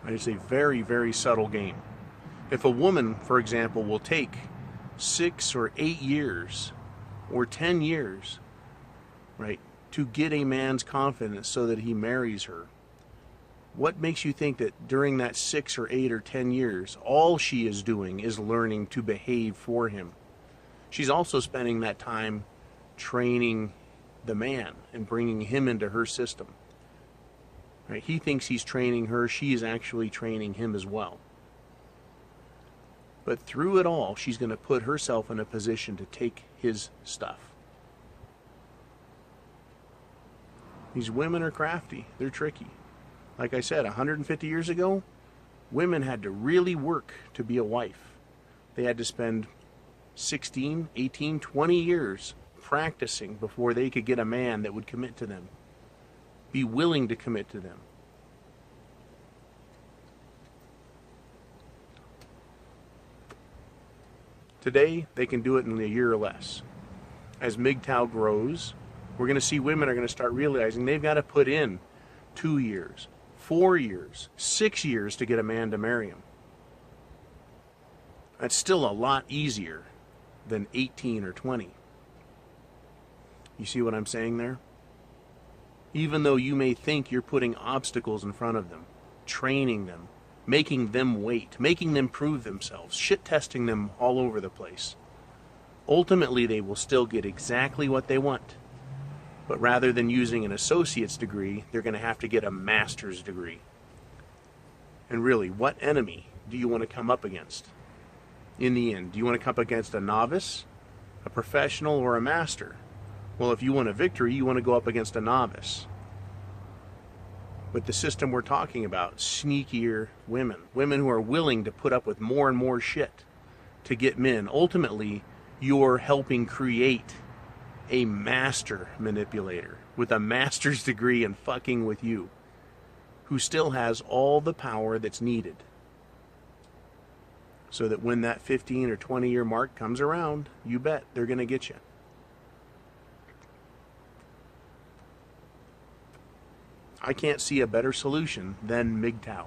It's a very, very subtle game. If a woman, for example, will take 6 or 8 years or 10 years, right, to get a man's confidence so that he marries her, what makes you think that during that 6 or 8 or 10 years, all she is doing is learning to behave for him? She's also spending that time training the man and bringing him into her system. Right? He thinks he's training her. She is actually training him as well. But through it all, she's going to put herself in a position to take his stuff. These women are crafty. They're tricky. Like I said, 150 years ago, women had to really work to be a wife. They had to spend 16, 18, 20 years practicing before they could get a man that would commit to them, be willing to commit to them. Today, they can do it in a year or less. As Mgtow grows, we're going to see women are going to start realizing they've got to put in 2 years, 4 years, 6 years to get a man to marry them. That's still a lot easier than 18 or 20. You see what I'm saying there? Even though you may think you're putting obstacles in front of them, training them, making them wait, making them prove themselves, shit testing them all over the place, ultimately they will still get exactly what they want. But rather than using an associate's degree, they're going to have to get a master's degree. And really, what enemy do you want to come up against? In the end, do you want to come up against a novice, a professional, or a master? Well, if you want a victory, you want to go up against a novice. But the system we're talking about, sneakier women, women who are willing to put up with more and more shit to get men, ultimately, you're helping create a master manipulator with a master's degree and fucking with you, who still has all the power that's needed. So that when that 15 or 20 year mark comes around, you bet they're going to get you. I can't see a better solution than Mgtow.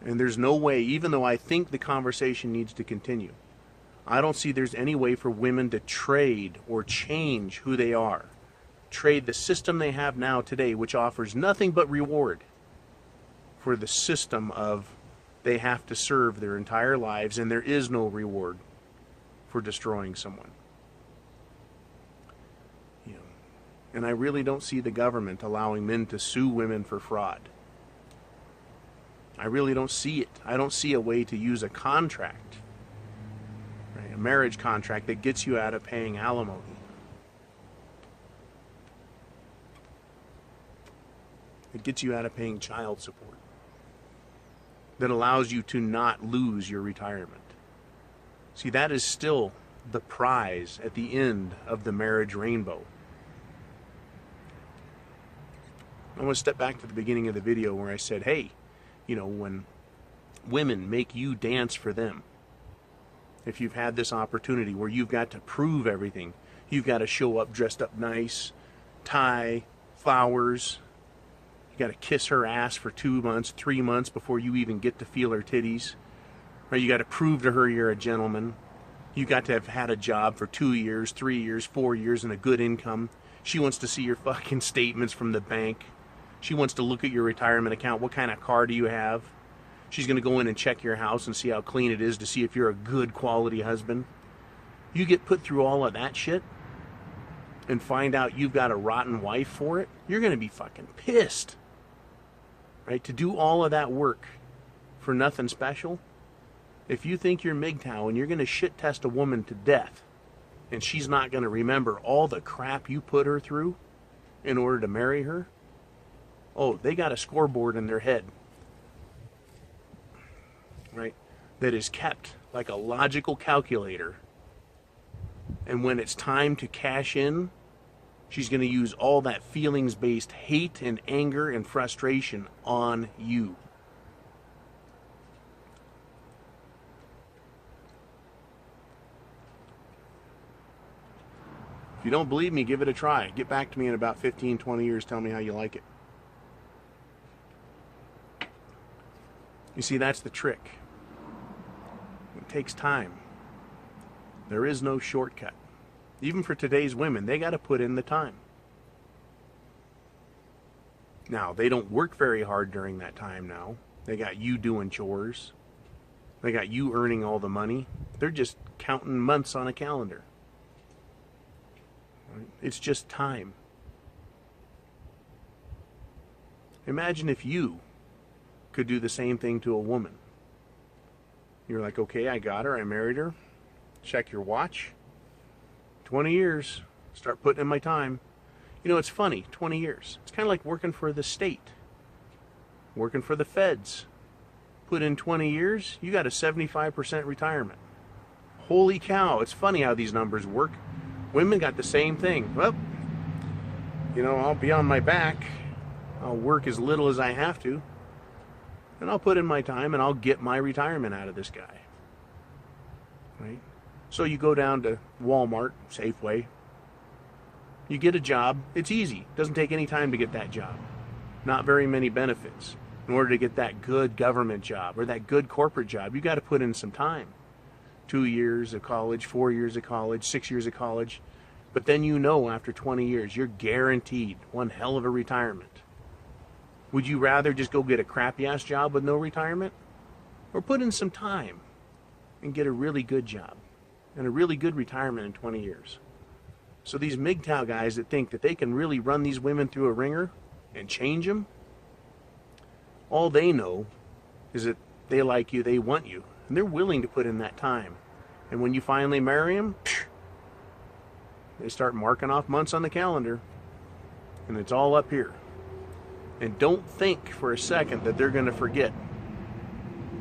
And there's no way, even though I think the conversation needs to continue, I don't see there's any way for women to trade or change who they are. Trade the system they have now today, which offers nothing but reward, for the system of they have to serve their entire lives and there is no reward for destroying someone. And I really don't see the government allowing men to sue women for fraud. I really don't see it. I don't see a way to use a contract, right, a marriage contract that gets you out of paying alimony. It gets you out of paying child support. That allows you to not lose your retirement. See, that is still the prize at the end of the marriage rainbow. I want to step back to the beginning of the video where I said, hey, when women make you dance for them, if you've had this opportunity where you've got to prove everything, you've got to show up dressed up nice, tie, flowers, you got to kiss her ass for 2 months, 3 months before you even get to feel her titties, right? You got to prove to her you're a gentleman. You got to have had a job for 2 years, 3 years, 4 years and a good income. She wants to see your fucking statements from the bank. She wants to look at your retirement account. What kind of car do you have? She's going to go in and check your house and see how clean it is to see if you're a good quality husband. You get put through all of that shit and find out you've got a rotten wife for it, you're going to be fucking pissed. Right? To do all of that work for nothing special. If you think you're Mgtow and you're going to shit test a woman to death and she's not going to remember all the crap you put her through in order to marry her, oh, they got a scoreboard in their head, right, that is kept like a logical calculator. And when it's time to cash in, she's going to use all that feelings-based hate and anger and frustration on you. If you don't believe me, give it a try. Get back to me in about 15, 20 years. Tell me how you like it. You see, that's the trick. It takes time. There is no shortcut. Even for today's women, they got to put in the time. Now, they don't work very hard during that time now. They got you doing chores. They got you earning all the money. They're just counting months on a calendar. It's just time. Imagine if you could do the same thing to a woman. You're like, okay, I got her, I married her. Check your watch. 20 years. Start putting in my time. You know, it's funny, 20 years. It's kind of like working for the state. Working for the feds. Put in 20 years, you got a 75% retirement. Holy cow, it's funny how these numbers work. Women got the same thing. Well, you know, I'll be on my back. I'll work as little as I have to. And I'll put in my time and I'll get my retirement out of this guy. Right? So you go down to Walmart, Safeway. You get a job. It's easy. It doesn't take any time to get that job. Not very many benefits. In order to get that good government job or that good corporate job, you got to put in some time. 2 years of college, 4 years of college, 6 years of college. But then you know after 20 years, you're guaranteed one hell of a retirement. Would you rather just go get a crappy-ass job with no retirement? Or put in some time and get a really good job and a really good retirement in 20 years? So these Mgtow guys that think that they can really run these women through a ringer and change them, all they know is that they like you, they want you, and they're willing to put in that time. And when you finally marry them, they start marking off months on the calendar, and it's all up here. And don't think for a second that they're going to forget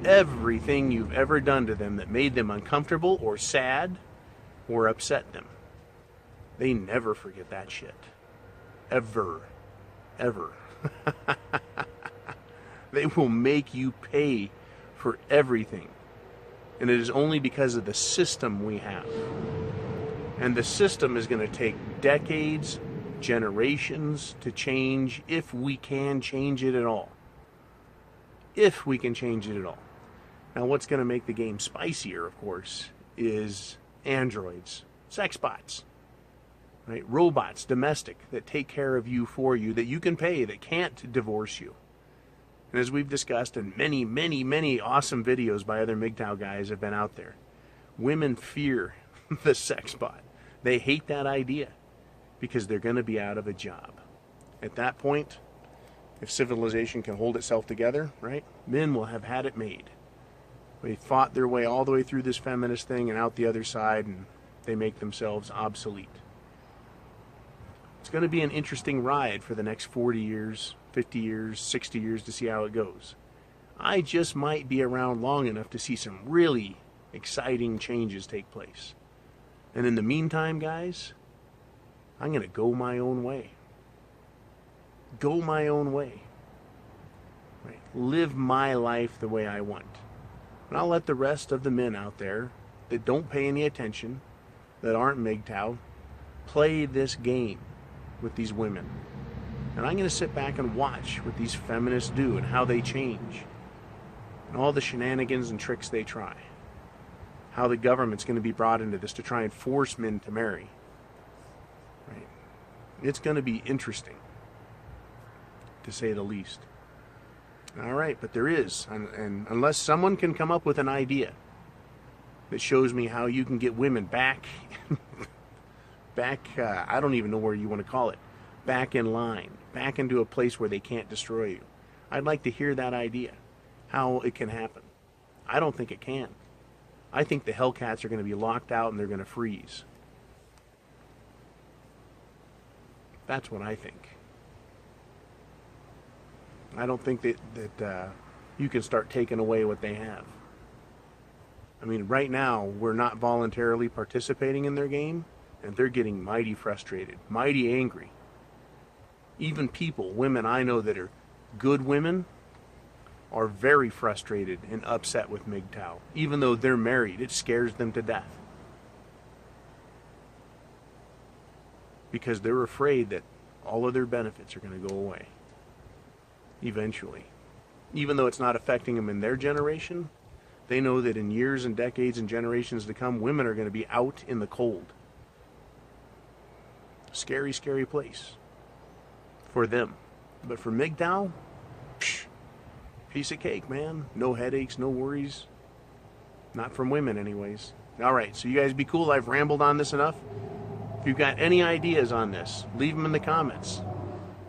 everything you've ever done to them that made them uncomfortable or sad or upset them. They never forget that shit. Ever. Ever. They will make you pay for everything. And it is only because of the system we have. And the system is going to take decades, generations to change, if we can change it at all. If we can change it at all. Now, what's going to make the game spicier, of course, is androids, sex bots, right? Robots, domestic, that take care of you for you, that you can pay, that can't divorce you. And as we've discussed, and many, many, many awesome videos by other Mgtow guys have been out there, women fear the sex bot. They hate that idea because they're going to be out of a job. At that point, if civilization can hold itself together, right, men will have had it made. They fought their way all the way through this feminist thing and out the other side, and they make themselves obsolete. It's going to be an interesting ride for the next 40 years, 50 years, 60 years to see how it goes. I just might be around long enough to see some really exciting changes take place. And in the meantime, guys, I'm going to go my own way. Go my own way. Right? Live my life the way I want. And I'll let the rest of the men out there that don't pay any attention, that aren't Mgtow, play this game with these women. And I'm going to sit back and watch what these feminists do and how they change. And all the shenanigans and tricks they try. How the government's going to be brought into this to try and force men to marry. Right? It's going to be interesting, to say the least. All right, but there is, and unless someone can come up with an idea that shows me how you can get women back, I don't even know where you want to call it, back in line, back into a place where they can't destroy you. I'd like to hear that idea, how it can happen. I don't think it can. I think the Hellcats are going to be locked out and they're going to freeze. That's what I think. I don't think that you can start taking away what they have. I mean, right now, we're not voluntarily participating in their game, and they're getting mighty frustrated, mighty angry. Even people, women I know that are good women, are very frustrated and upset with Mgtow. Even though they're married, it scares them to death. Because they're afraid that all of their benefits are going to go away. Eventually. even though it's not affecting them in their generation, they know that in years and decades and generations to come, women are going to be out in the cold. Scary, scary place for them. But for Mgtow, piece of cake, man. No headaches, no worries. Not from women, anyways. All right, so you guys be cool. I've rambled on this enough. If you've got any ideas on this, leave them in the comments.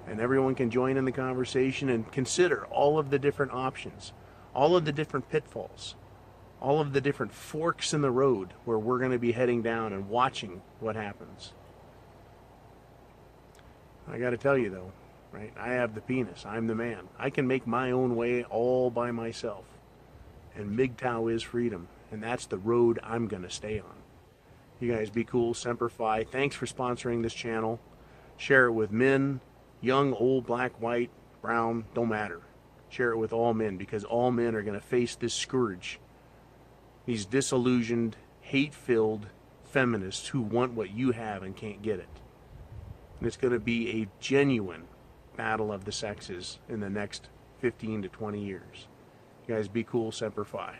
And everyone can join in the conversation and consider all of the different options, all of the different pitfalls, all of the different forks in the road where we're going to be heading down and watching what happens. I got to tell you, though, right? I have the penis. I'm the man. I can make my own way all by myself. And Mgtow is freedom. And that's the road I'm going to stay on. You guys be cool. Semper Fi. Thanks for sponsoring this channel. Share it with men, young, old, black, white, brown, don't matter. Share it with all men, because all men are going to face this scourge. These disillusioned, hate-filled feminists who want what you have and can't get it. And it's going to be a genuine battle of the sexes in the next 15 to 20 years. You guys be cool. Semper Fi.